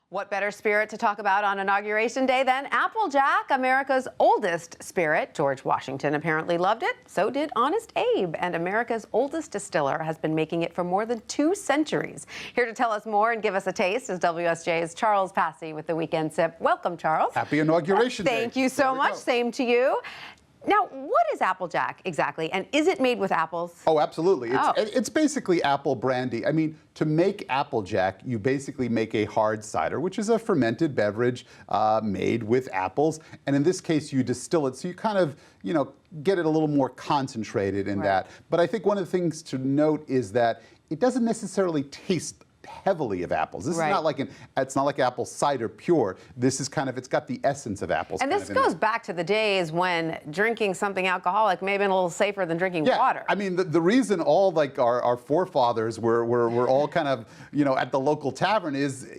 What better spirit to talk about on Inauguration Day than Applejack, America's oldest spirit. George Washington apparently loved it. So did Honest Abe. And America's oldest distiller has been making it for more than 2 centuries. Here to tell us more and give us a taste is WSJ's Charles Passy with the Weekend Sip. Welcome, Charles. Happy Inauguration Day. Thank you so much. Same to you. Now, what is Applejack exactly, and is it made with apples? Oh, absolutely. It's basically apple brandy. I mean, to make Applejack, you basically make a hard cider, which is a fermented beverage made with apples. And in this case, you distill it, so you kind of, get it a little more concentrated in that. But I think one of the things to note is that it doesn't necessarily taste heavily of apples. This is not like it's not like apple cider pure. This is kind of, it's got the essence of apples. And this goes back to the days when drinking something alcoholic may have been a little safer than drinking water. I mean, the reason all like our forefathers were all kind of, at the local tavern is,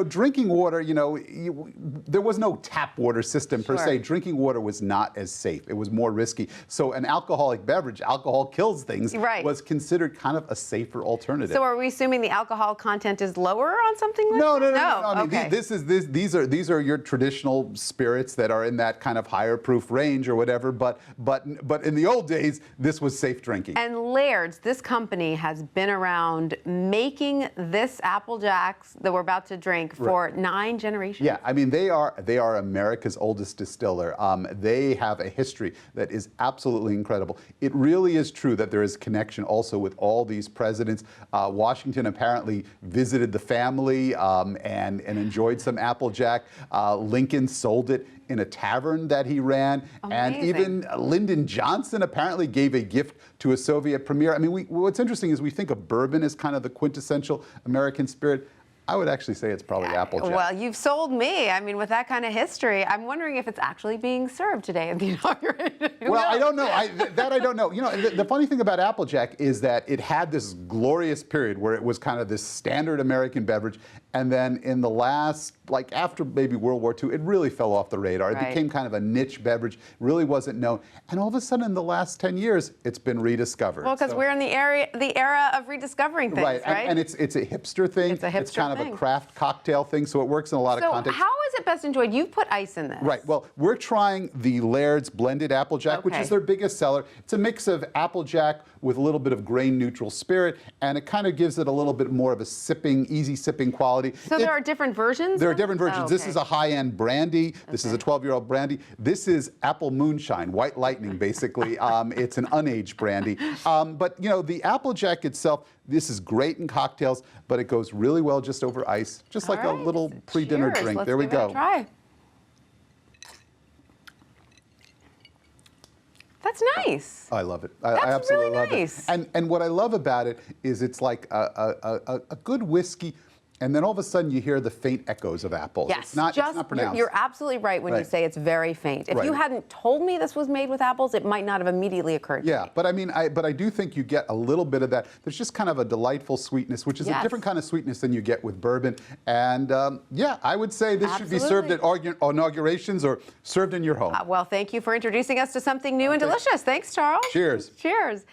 drinking water, there was no tap water system per se. Drinking water was not as safe. It was more risky. So an alcoholic beverage, alcohol kills things, was considered kind of a safer alternative. So are we assuming the alcohol content is lower on something like that? No. I mean, these are your traditional spirits that are in that kind of higher proof range or whatever. But in the old days, this was safe drinking. And LAIRD'S, this company, has been around making this Applejacks that we're about to drink for 9 generations. Yeah, I mean, they are America's oldest distiller. They have a history that is absolutely incredible. It really is true that there is connection also with all these presidents. Washington apparently visited the family and enjoyed some Applejack. Lincoln sold it in a tavern that he ran. And even Lyndon Johnson apparently gave a gift to a Soviet premier. I mean, what's interesting is we think of bourbon as kind of the quintessential American spirit. I would actually say it's probably Applejack. Well, you've sold me. I mean, with that kind of history, I'm wondering if it's actually being served today in the inauguration. Well, I don't know. I don't know. The funny thing about Applejack is that it had this glorious period where it was kind of this standard American beverage. And then in the last, like after maybe World War II, it really fell off the radar. It became kind of a niche beverage, really wasn't known. And all of a sudden, in the last 10 years, it's been rediscovered. Well, because we're in the era of rediscovering things, right? And it's a hipster thing. It's a hipster It's kind of a craft cocktail thing, so it works in a lot of contexts. So how is it best enjoyed? You've put ice in this. Right. Well, we're trying the LAIRD'S blended Applejack, which is their biggest seller. It's a mix of Applejack with a little bit of grain-neutral spirit, and it kind of gives it a little bit more of a easy sipping quality. So there are different versions? There are different versions. This is a high-end brandy. This is a 12-year-old brandy. This is apple moonshine, white lightning, basically. It's an unaged brandy. But, the Applejack itself, this is great in cocktails, but it goes really well just over ice, just like a little pre-dinner drink. There we go. Let's give it a try. That's nice. I love it. I absolutely love it. And what I love about it is it's like a good whiskey, and then all of a sudden you hear the faint echoes of apples. Yes, it's not pronounced. You're absolutely right when you say it's very faint. If you hadn't told me this was made with apples, it might not have immediately occurred to me. Yeah, but I mean, I do think you get a little bit of that. There's just kind of a delightful sweetness, which is a different kind of sweetness than you get with bourbon. And yeah, I I would say this should be served at inaugurations or served in your home. Well, thank you for introducing us to something new and delicious. Thanks, Charles. Cheers. Cheers.